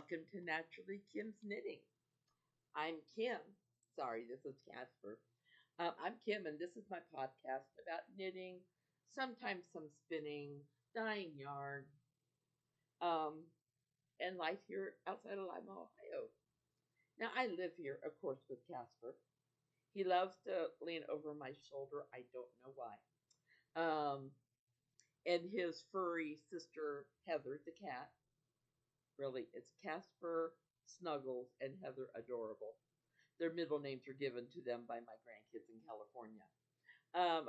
Welcome to Naturally Kim's Knitting. I'm Kim. Sorry, this is Casper. I'm Kim, and this is my podcast about knitting, sometimes some spinning, dyeing yarn, um, and life here outside of Lima, Ohio. Now, I live here, of course, with Casper. He loves to lean over my shoulder. I don't know why. Um, and his furry sister, Heather, the cat. Really, it's Casper, Snuggles, and Heather Adorable. Their middle names are given to them by my grandkids in California.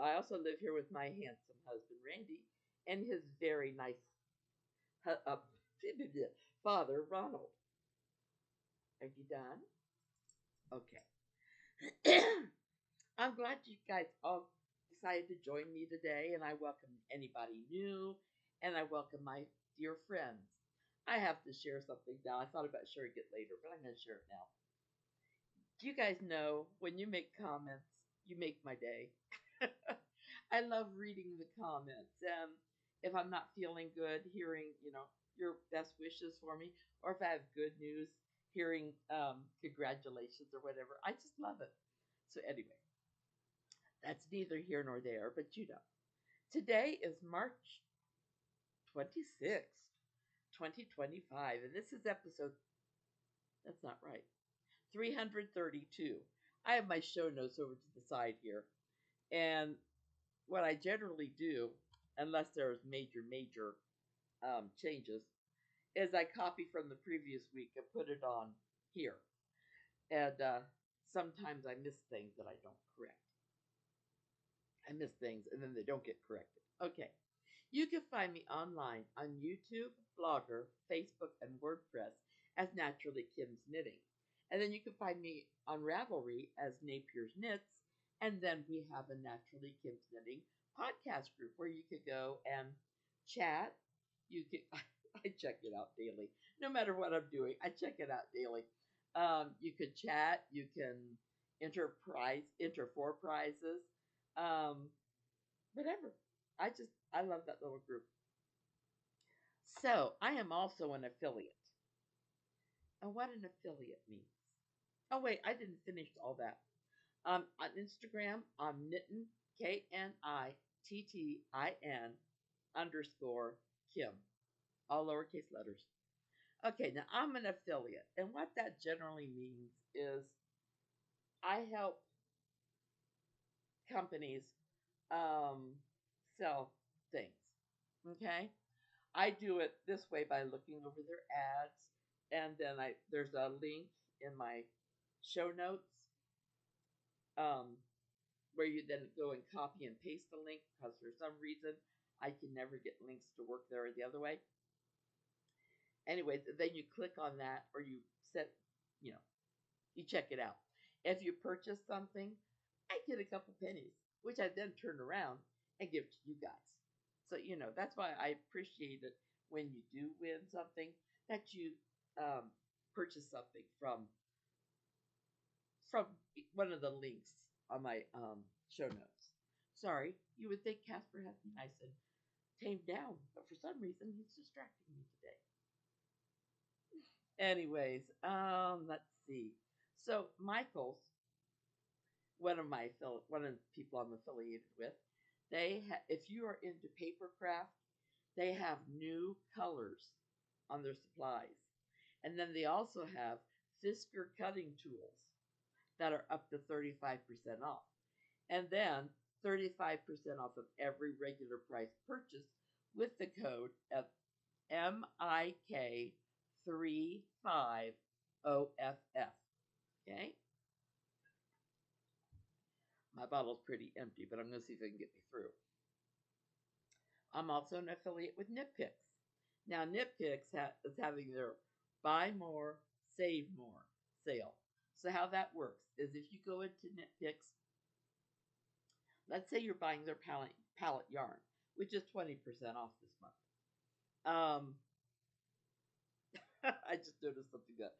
I also live here with my handsome husband, Randy, and his very nice father, Ronald. Are you done? Okay. I'm glad you guys all decided to join me today, and I welcome anybody new, and I welcome my dear friends. I have to share something now. I thought about sharing it later, but I'm going to share it now. Do you guys know when you make comments, you make my day? I love reading the comments. If I'm not feeling good, hearing, your best wishes for me, or if I have good news, hearing congratulations or whatever, I just love it. So, anyway, that's neither here nor there, but today is March 26th, 2025, and this is episode, that's not right, 332. I have my show notes over to the side here. And what I generally do, unless there's major changes, is I copy from the previous week and put it on here. And sometimes I miss things that I don't correct. I miss things and then they don't get corrected. Okay. You can find me online on YouTube, Blogger, Facebook, and WordPress as Naturally Kim's Knitting. And then you can find me on Ravelry as Napier's Knits. And then we have a Naturally Kim's Knitting podcast group where you could go and chat. You can I check it out daily. No matter what I'm doing, I check it out daily. You could chat. You can enter for prizes. Um, Whatever. I love that little group. So I am also an affiliate. And what an affiliate means. Oh wait, I didn't finish all that. On Instagram, I'm Knittin, KNITTIN underscore Kim. All lowercase letters. Okay, now I'm an affiliate. And what that generally means is I help companies um, sell things. Okay? I do it this way by looking over their ads, and then there's a link in my show notes where you then go and copy and paste the link because for some reason I can never get links to work there or the other way. Anyways, then you click on that or you set, you know, you check it out. If you purchase something, I get a couple pennies, which I then turn around and give to you guys. So, that's why I appreciate it when you do win something that you purchase something from one of the links on my show notes. Sorry, you would think Casper had me nice and tamed down, but for some reason he's distracting me today. Anyways, let's see. So Michael's one of the people I'm affiliated with. If you are into paper craft, they have new colors on their supplies, and then they also have Fisker cutting tools that are up to 35% off, and then 35% off of every regular price purchase with the code of MIK35OFF. Okay. My bottle's pretty empty, but I'm going to see if it can get me through. I'm also an affiliate with Knitpicks. Now, Knitpicks is having their buy more, save more sale. So, how that works is if you go into Knitpicks, let's say you're buying their palette yarn, which is 20% off this month. I just noticed something that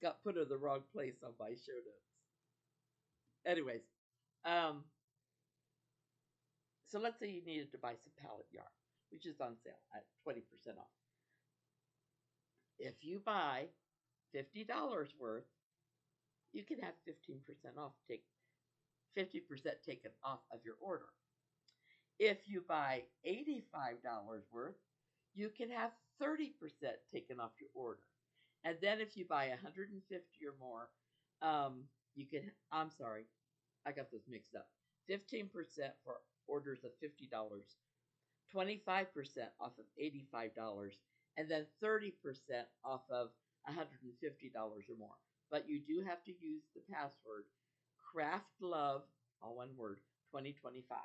got put in the wrong place on my show notes. Anyways, so let's say you needed to buy some palette yarn, which is on sale at 20% off. If you buy $50 worth, you can have 15% off, take 50% taken off of your order. If you buy $85 worth, you can have 30% taken off your order. And then if you buy 150 or more, you can, I'm sorry, I got this mixed up. 15% for orders of $50, 25% off of $85, and then 30% off of $150 or more. But you do have to use the password craft love, all one word, 2025.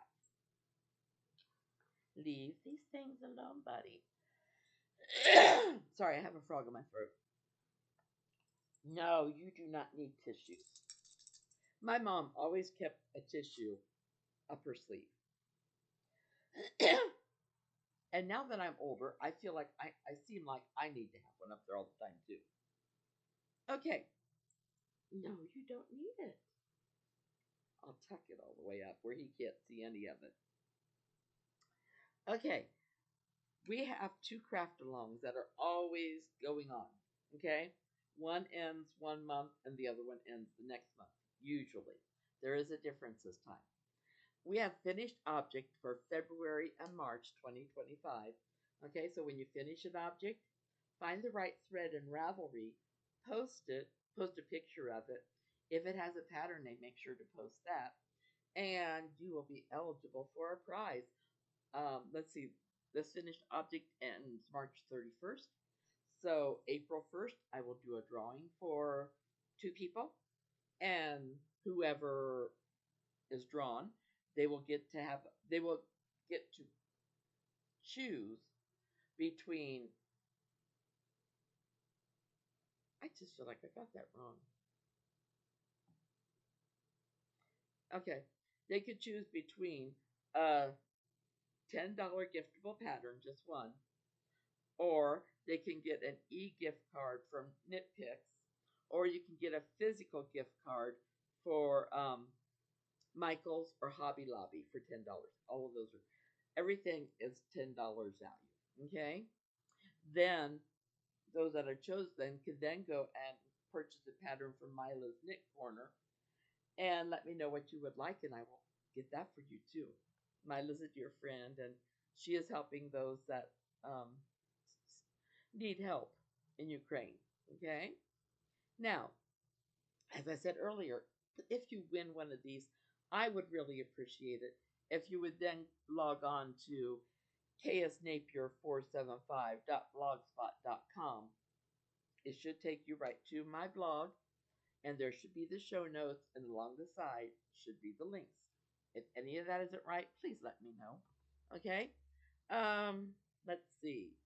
Leave these things alone, buddy. Sorry, I have a frog in my throat. No, you do not need tissues. My mom always kept a tissue up her sleeve. And now that I'm older, I feel like I seem like I need to have one up there all the time too. Okay. No, you don't need it. I'll tuck it all the way up where he can't see any of it. Okay. We have two craft alongs that are always going on. Okay? One ends 1 month and the other one ends the next month. Usually. There is a difference this time. We have finished object for February and March 2025. Okay, so when you finish an object, find the right thread in Ravelry, post it, post a picture of it. If it has a pattern name, make sure to post that, and you will be eligible for a prize. Let's see, this finished object ends March 31st. So April 1st, I will do a drawing for 2 people, and whoever is drawn, they will get to choose between, I just feel like I got that wrong. Okay. They could choose between a $10 giftable pattern, just one, or they can get an e-gift card from Knitpicks, or you can get a physical gift card for Michael's or Hobby Lobby for $10. All of those are, everything is $10 value. Okay. Then those that are chosen can then go and purchase a pattern from Mila's Knit Corner and let me know what you would like, and I will get that for you too. Mila's a dear friend, and she is helping those that um, need help in Ukraine. Okay? Now, as I said earlier, if you win one of these, I would really appreciate it if you would then log on to ksnapier475.blogspot.com. It should take you right to my blog, and there should be the show notes, and along the side should be the links. If any of that isn't right, please let me know. Okay? Let's see.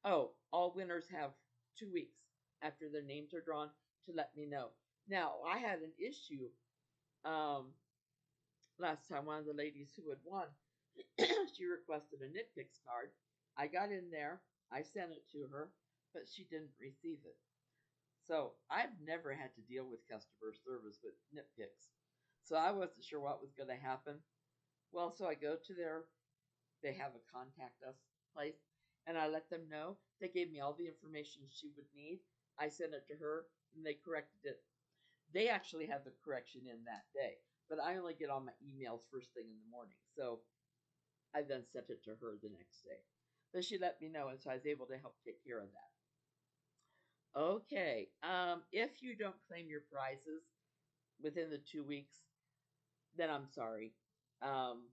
Oh, all winners have 2 weeks after their names are drawn to let me know. Now, I had an issue last time. One of the ladies who had won, she requested a Knitpicks card. I got in there, I sent it to her, but she didn't receive it. So I've never had to deal with customer service with Knitpicks. So I wasn't sure what was going to happen. Well, so I go to they have a contact us place, and I let them know. They gave me all the information she would need. I sent it to her, and they corrected it. They actually had the correction in that day, but I only get all my emails first thing in the morning. So I then sent it to her the next day. But she let me know, and so I was able to help take care of that. Okay, if you don't claim your prizes within the 2 weeks, then I'm sorry. Um,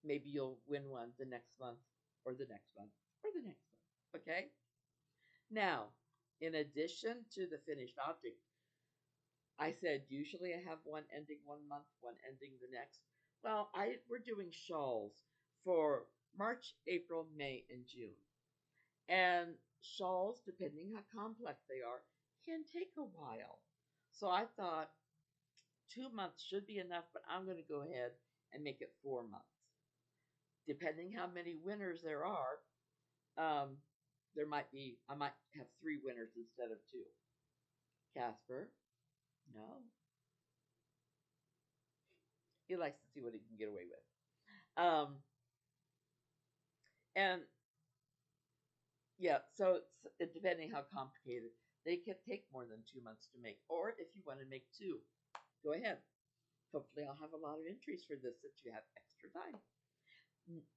Maybe you'll win one the next month, or the next month, or the next month. Okay? Now, in addition to the finished object, I said usually I have one ending 1 month, one ending the next. Well, we're doing shawls for March, April, May, and June. And shawls, depending how complex they are, can take a while. So I thought 2 months should be enough, but I'm going to go ahead and make it 4 months. Depending how many winners there are, I might have 3 winners instead of 2. Casper, no. He likes to see what he can get away with. And Yeah, so it's depending how complicated. They can take more than 2 months to make. Or if you want to make two, go ahead. Hopefully, I'll have a lot of entries for this since you have extra time.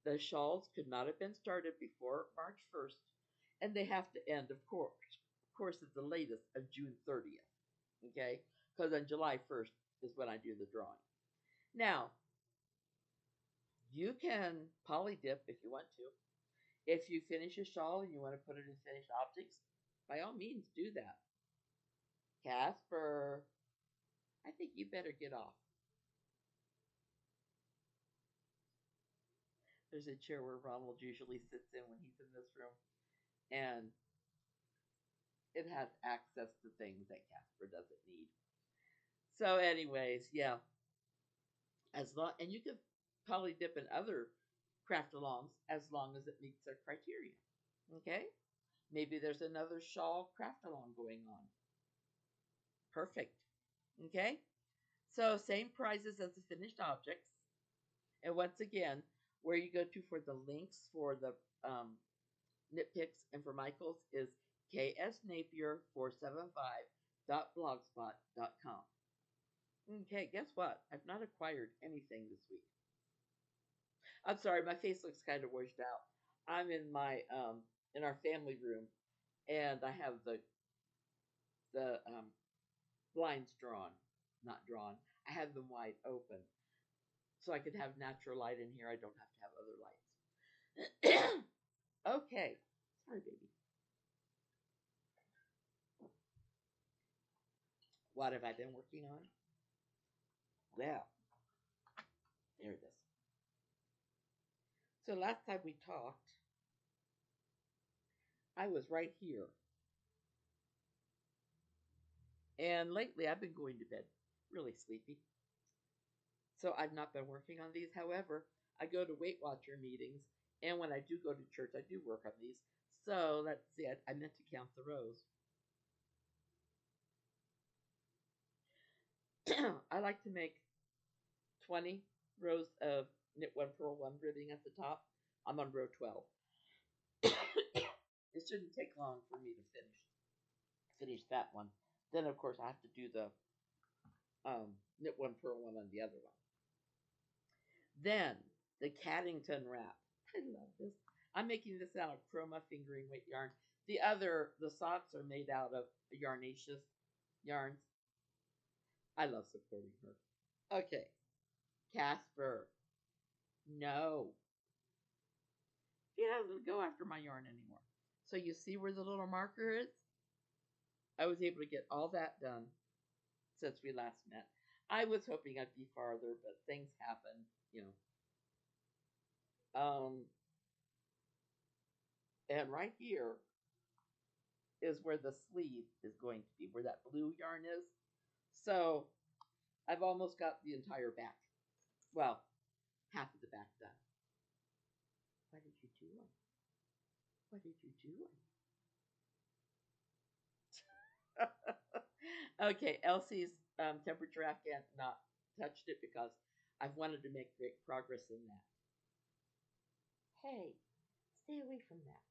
The shawls could not have been started before March 1st, and they have to end, of course, at the latest of June 30th. Okay, because on July 1st is when I do the drawing. Now, you can poly dip if you want to. If you finish a shawl and you want to put it in finished objects, by all means do that. Casper, I think you better get off. There's a chair where Ronald usually sits in when he's in this room, and it has access to things that Casper doesn't need. So, anyways, yeah, as long and you can poly dip in other craft alongs as long as it meets their criteria. Okay, maybe there's another shawl craft along going on. Perfect. Okay, so same prizes as the finished objects. And once again, where you go to for the links for the nitpicks and for Michael's is ksnapier475.blogspot.com. Okay, guess what? I've not acquired anything this week. I'm sorry, my face looks kind of washed out. I'm in our family room, and I have the blinds drawn, not drawn. I have them wide open, so I could have natural light in here. I don't have to have other lights. Okay, sorry, baby. What have I been working on? Well, there it is. So last time we talked, I was right here, and lately I've been going to bed really sleepy. So I've not been working on these. However, I go to Weight Watcher meetings, and when I do go to church, I do work on these. So let's see, I meant to count the rows. I like to make 20 rows of knit one, purl one ribbing at the top. I'm on row 12. It shouldn't take long for me to finish that one. Then of course I have to do the knit one, purl one on the other one. Then the Caddington Wrap. I love this. I'm making this out of Chroma fingering weight yarn. The socks are made out of Yarnaceous yarns. I love supporting her. Okay, Casper. No, she doesn't go after my yarn anymore. So you see where the little marker is? I was able to get all that done since we last met. I was hoping I'd be farther, but things happen, you know. And right here is where the sleeve is going to be, where that blue yarn is. So I've almost got the entire back. Well, half of the back done. What did you do? What did you do? Okay, Elsie's temperature afghan not touched it because I've wanted to make great progress in that. Hey, stay away from that.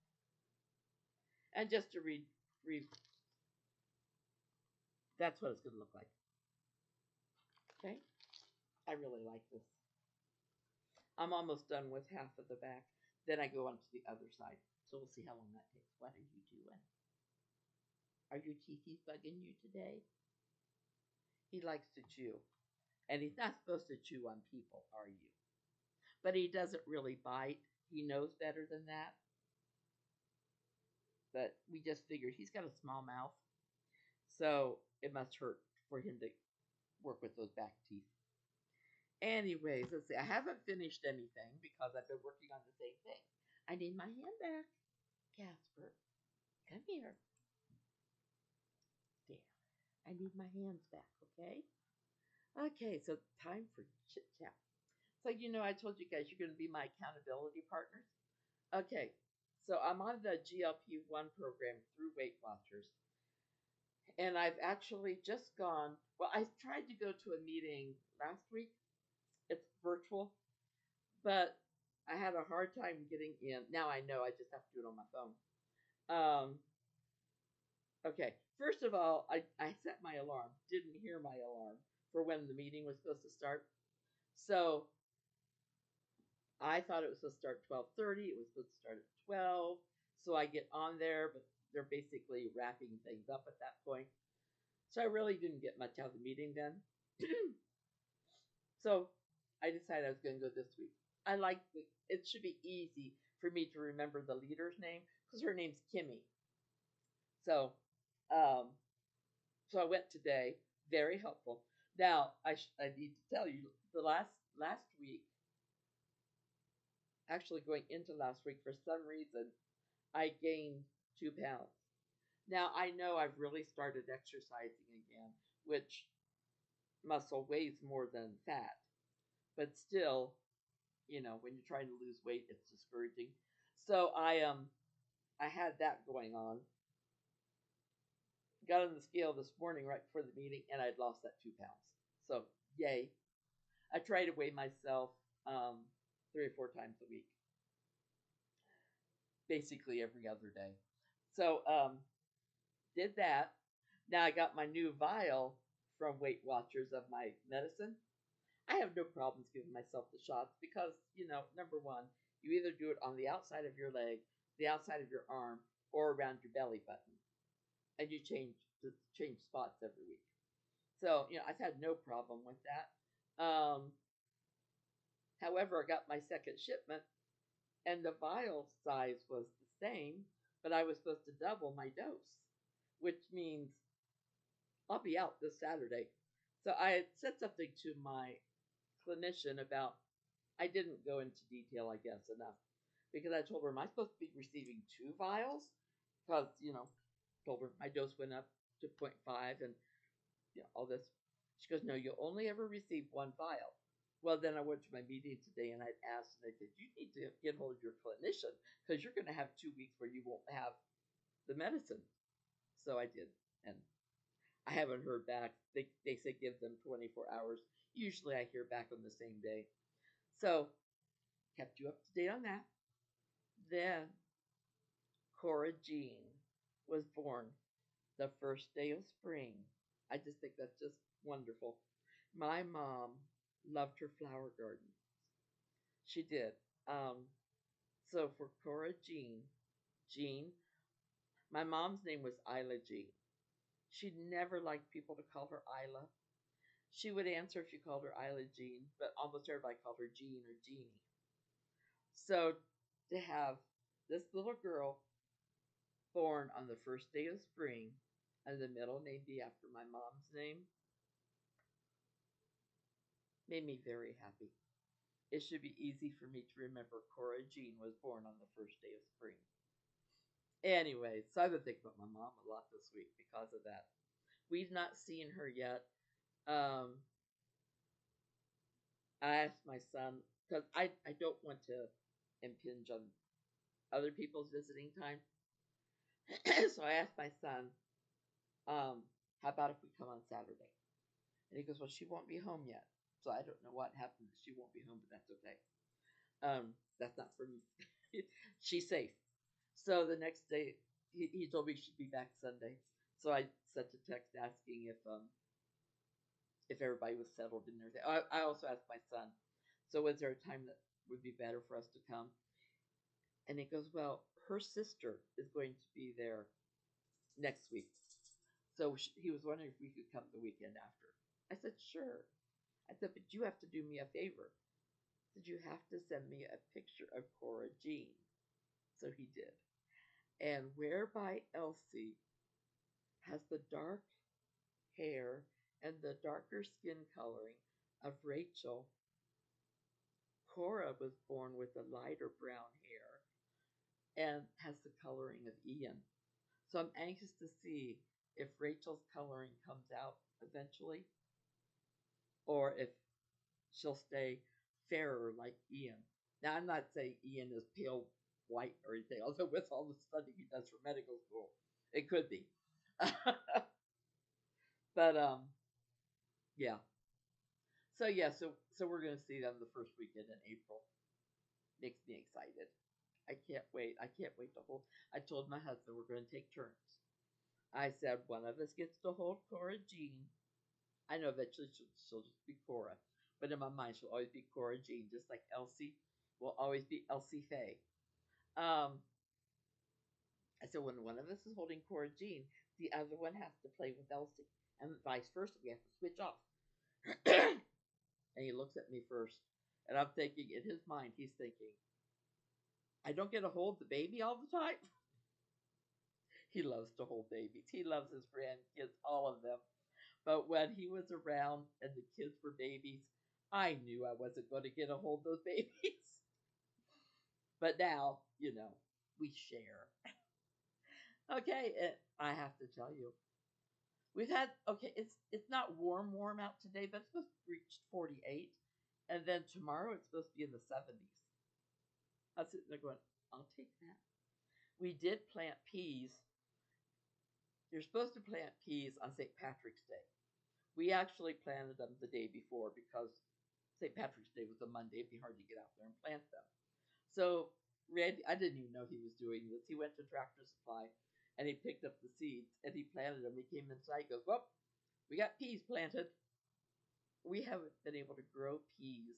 And just to read, that's what it's going to look like. Okay, I really like this. I'm almost done with half of the back. Then I go on to the other side. So we'll see how long that takes. What are you doing? Are your teethies bugging you today? He likes to chew. And he's not supposed to chew on people, are you? But he doesn't really bite. He knows better than that. But we just figured he's got a small mouth. So it must hurt for him to work with those back teeth. Anyways, let's see. I haven't finished anything because I've been working on the same thing. I need my hand back. Casper, come here. There. I need my hands back, okay? Okay, so time for chit chat. So, I told you guys you're going to be my accountability partners. Okay, so I'm on the GLP-1 program through Weight Watchers. And I've actually just gone, well, I tried to go to a meeting last week. It's virtual, but I had a hard time getting in. Now I know I just have to do it on my phone. Um, okay. First of all, I set my alarm. Didn't hear my alarm for when the meeting was supposed to start. So I thought it was supposed to start 12:30. It was supposed to start at 12. So I get on there, but they're basically wrapping things up at that point. So I really didn't get much out of the meeting then. So I decided I was going to go this week. I like it should be easy for me to remember the leader's name because her name's Kimmy. So, um, so I went today. Very helpful. Now I need to tell you the last week, actually going into last week for some reason, I gained 2 pounds. Now I know I've really started exercising again, which muscle weighs more than fat, but still, when you're trying to lose weight, it's discouraging. So I had that going on. Got on the scale this morning right before the meeting, and I'd lost that 2 pounds. So yay! I try to weigh myself 3 or 4 times a week, basically every other day. So did that. Now I got my new vial from Weight Watchers of my medicine. I have no problems giving myself the shots because, number one, you either do it on the outside of your leg, the outside of your arm, or around your belly button, and you change spots every week. So, I've had no problem with that. However, I got my second shipment, and the vial size was the same, but I was supposed to double my dose, which means I'll be out this Saturday. So I had said something to my clinician about, I didn't go into detail, I guess, enough. Because I told her, am I supposed to be receiving 2 vials? Because, told her my dose went up to 0.5 and all this. She goes, no, you'll only ever receive 1 vial. Well, then I went to my meeting today and I'd asked, and I said, you need to get hold of your clinician because you're going to have 2 weeks where you won't have the medicine. So I did. And I haven't heard back. They say give them 24 hours. Usually I hear back on the same day. So kept you up to date on that. Then Cora Jean was born the first day of spring. I just think that's just wonderful. My mom loved her flower garden. She did. Um, so for Cora Jean, my mom's name was Isla Jean. She never liked people to call her Isla. She would answer if you called her Isla Jean, but almost everybody called her Jean or Jeannie. So to have this little girl born on the first day of spring and the middle name be after my mom's name made me very happy. It should be easy for me to remember Cora Jean was born on the first day of spring. Anyway, so I've been thinking about my mom a lot this week because of that. We've not seen her yet. Um, I asked my son, because I don't want to impinge on other people's visiting time. So I asked my son, how about if we come on Saturday? And he goes, well, she won't be home yet. So I don't know what happened. She won't be home, but that's okay. That's not for me. She's safe. So the next day, he told me she'd be back Sunday. So I sent a text asking if everybody was settled in there. I also asked my son, so was there a time that would be better for us to come? And he goes, well, her sister is going to be there next week. So he was wondering if we could come the weekend after. I said, sure. I said, but you have to do me a favor. I said, you have to send me a picture of Cora Jean. So he did. And whereby Elsie has the dark hair and the darker skin coloring of Rachel, Cora was born with a lighter brown hair and has the coloring of Ian. So I'm anxious to see if Rachel's coloring comes out eventually or if she'll stay fairer like Ian. Now, I'm not saying Ian is pale white or anything, although with all the studying he does for medical school, it could be. But yeah. So we're gonna see them the first weekend in April. Makes me excited. I can't wait. I can't wait to hold. I told my husband we're going to take turns. I said one of us gets to hold Cora Jean. I know eventually she'll just be Cora, but in my mind she'll always be Cora Jean, just like Elsie will always be Elsie Faye. Um, I said when one of us is holding Cora Jean, the other one has to play with Elsie, and vice versa. We have to switch off. And he looks at me first, and I'm thinking in his mind, he's thinking, I don't get to hold the baby all the time. He loves to hold babies. He loves his grandkids, all of them. But when he was around and the kids were babies, I knew I wasn't going to get to hold those babies. But now, we share. Okay, I have to tell you, we've had It's not warm out today, but it's supposed to reach 48, and then tomorrow it's supposed to be in the 70s. I was sitting there going, I'll take that. We did plant peas. You're supposed to plant peas on St. Patrick's Day. We actually planted them the day before because St. Patrick's Day was a Monday. It'd be hard to get out there and plant them. So Randy, I didn't even know he was doing this. He went to Tractor Supply and he picked up the seeds and he planted them. He came inside, he goes, well, we got peas planted. We haven't been able to grow peas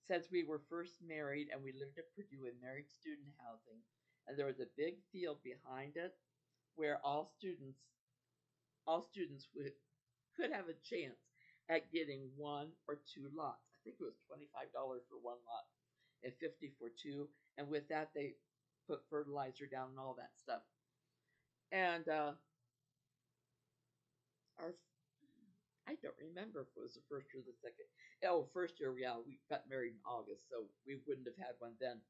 since we were first married, and we lived at Purdue in married student housing. And there was a big field behind it where all students could have a chance at getting one or two lots. I think it was $25 for one lot and 50 for two. And with that, they put fertilizer down and all that stuff. And our I don't remember if it was the first or the second. Oh, first year, yeah, we got married in August, so we wouldn't have had one then.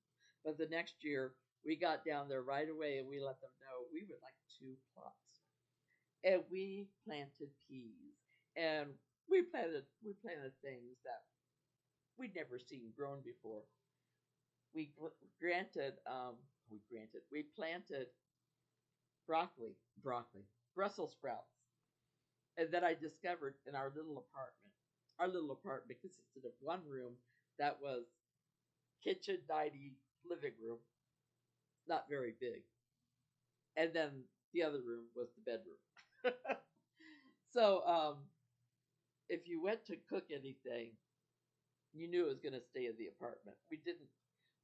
But the next year, we got down there right away and we let them know we would like 2 plots. And we planted peas. And we planted things that we'd never seen grown before. We granted we planted broccoli, Brussels sprouts, and then I discovered in our little apartment consisted of one room that was kitchen, dining, living room, not very big, and then the other room was the bedroom. So if you went to cook anything, you knew it was going to stay in the apartment.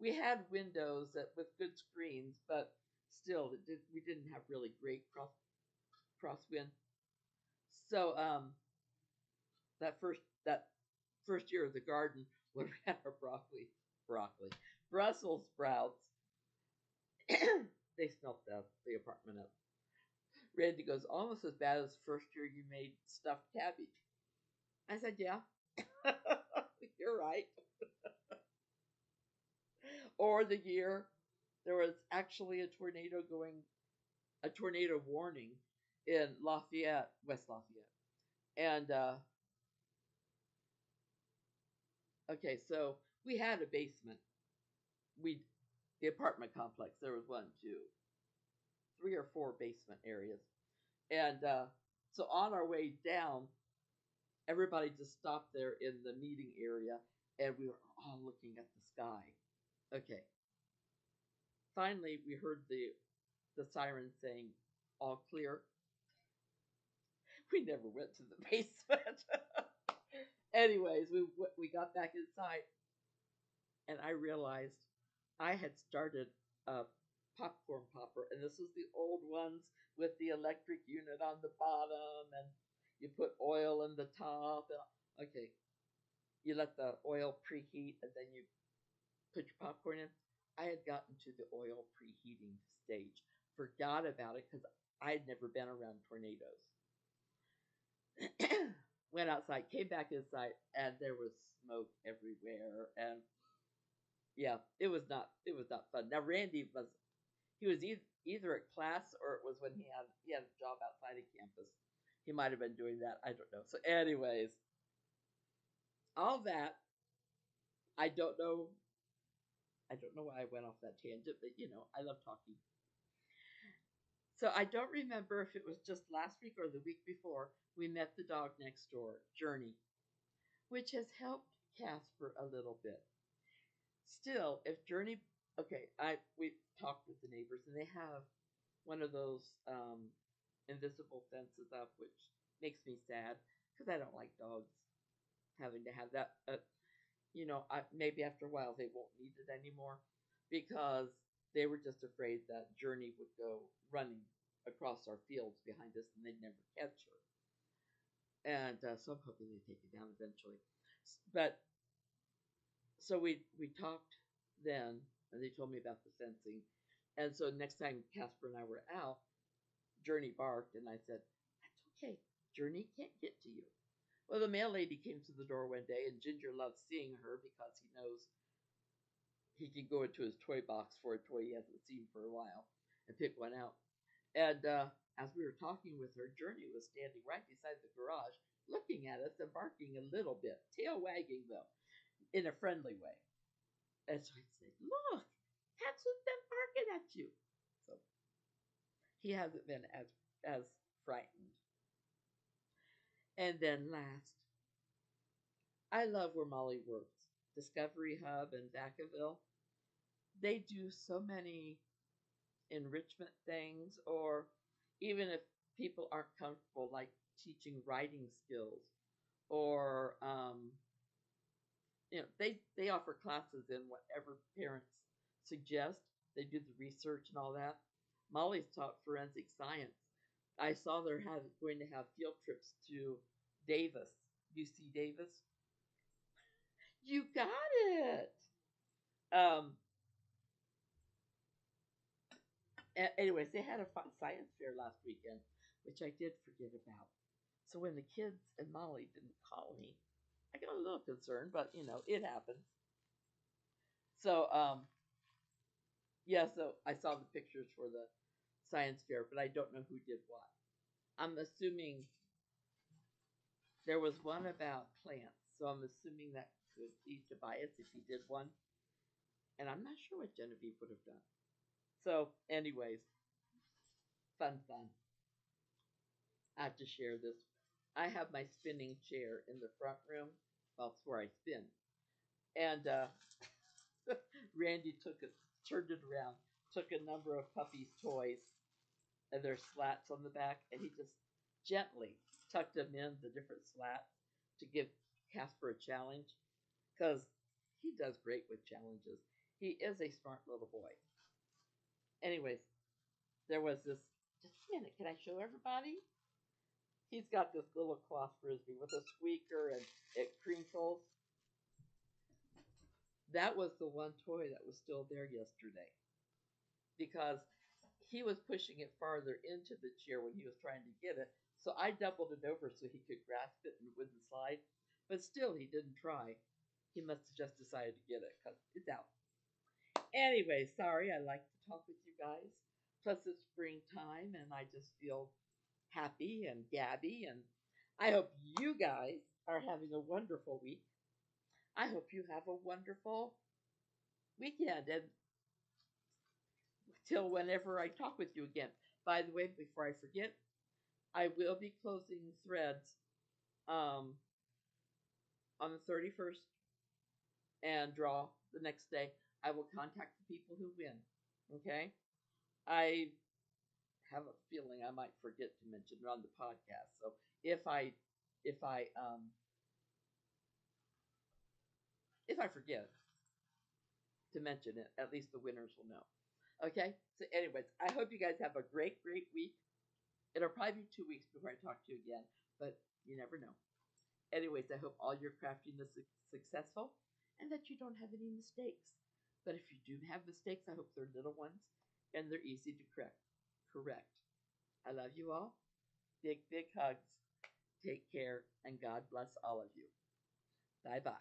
We had windows with good screens, but still, we didn't have really great crosswind. So that first year of the garden, when we had our broccoli, Brussels sprouts, they smelt the apartment up. Randy goes, almost as bad as the first year you made stuffed cabbage. I said, yeah, you're right. Or the year there was actually a tornado warning in Lafayette, West Lafayette. And okay, so we had a basement. We The apartment complex. There was one, two, three or four basement areas, and so on our way down, everybody just stopped there in the meeting area, and we were all looking at the sky. Okay, finally we heard the siren saying all clear. We never went to the basement. Anyways, we got back inside, and I realized I had started a popcorn popper, and this was the old ones with the electric unit on the bottom, and you put oil in the top. Okay, you let the oil preheat, and then you put your popcorn in. I had gotten to the oil preheating stage, forgot about it because I had never been around tornadoes. Went outside, came back inside, and there was smoke everywhere. And yeah, it was not fun. Now Randy was either at class or it was when he had a job outside of campus. He might have been doing that. I don't know. So, anyways, all that I don't know. I don't know why I went off that tangent, but I love talking. So I don't remember if it was just last week or the week before we met the dog next door, Journey, which has helped Casper a little bit. Still, if Journey Okay, we talked with the neighbors, and they have one of those invisible fences up, which makes me sad because I don't like dogs having to have that. Maybe after a while they won't need it anymore because they were just afraid that Journey would go running across our fields behind us and they'd never catch her. And so I'm hoping they take it down eventually. But so we talked then, and they told me about the fencing. And so next time Casper and I were out, Journey barked, and I said, "That's okay. Journey can't get to you." Well, the mail lady came to the door one day, and Ginger loves seeing her because he knows he can go into his toy box for a toy he hasn't seen for a while and pick one out. And as we were talking with her, Journey was standing right beside the garage, looking at us and barking a little bit, tail wagging though, in a friendly way. And so I said, "Look, that's who's been barking at you." So he hasn't been as frightened. And then last, I love where Molly works. Discovery Hub and Vacaville. They do so many enrichment things, or even if people aren't comfortable, like teaching writing skills, or they offer classes in whatever parents suggest. They do the research and all that. Molly's taught forensic science. I saw they're going to have field trips to Davis, UC Davis. You got it. Um, Anyways, they had a fun science fair last weekend, which I did forget about. So when the kids and Molly didn't call me, I got a little concerned, but it happens. So yeah, so I saw the pictures for the science fair, but I don't know who did what. I'm assuming there was one about plants, so I'm assuming that could be Tobias if he did one, and I'm not sure what Genevieve would have done. So, anyways, fun. I have to share this. I have my spinning chair in the front room. Well, it's where I spin. And Randy turned it around, took a number of puppies' toys and their slats on the back, and he just gently tucked them in the different slats to give Casper a challenge because he does great with challenges. He is a smart little boy. Anyways, there was this. Just a minute, can I show everybody? He's got this little cloth frisbee with a squeaker and it crinkles. That was the one toy that was still there yesterday because he was pushing it farther into the chair when he was trying to get it. So I doubled it over so he could grasp it and it wouldn't slide. But still, he didn't try. He must have just decided to get it because it's out. Anyway, sorry, I like to talk with you guys. Plus, it's springtime and I just feel happy and gabby. And I hope you guys are having a wonderful week. I hope you have a wonderful weekend. And till whenever I talk with you again. By the way, before I forget, I will be closing threads um, on the 31st and draw the next day. I will contact the people who win. Okay? I have a feeling I might forget to mention it on the podcast. So if I if I forget to mention it, at least the winners will know. Okay? So anyways, I hope you guys have a great week. It'll probably be 2 weeks before I talk to you again, but you never know. Anyways, I hope all your crafting is successful and that you don't have any mistakes. But if you do have mistakes, I hope they're little ones and they're easy to correct. Correct. I love you all. Big hugs. Take care and God bless all of you. Bye bye.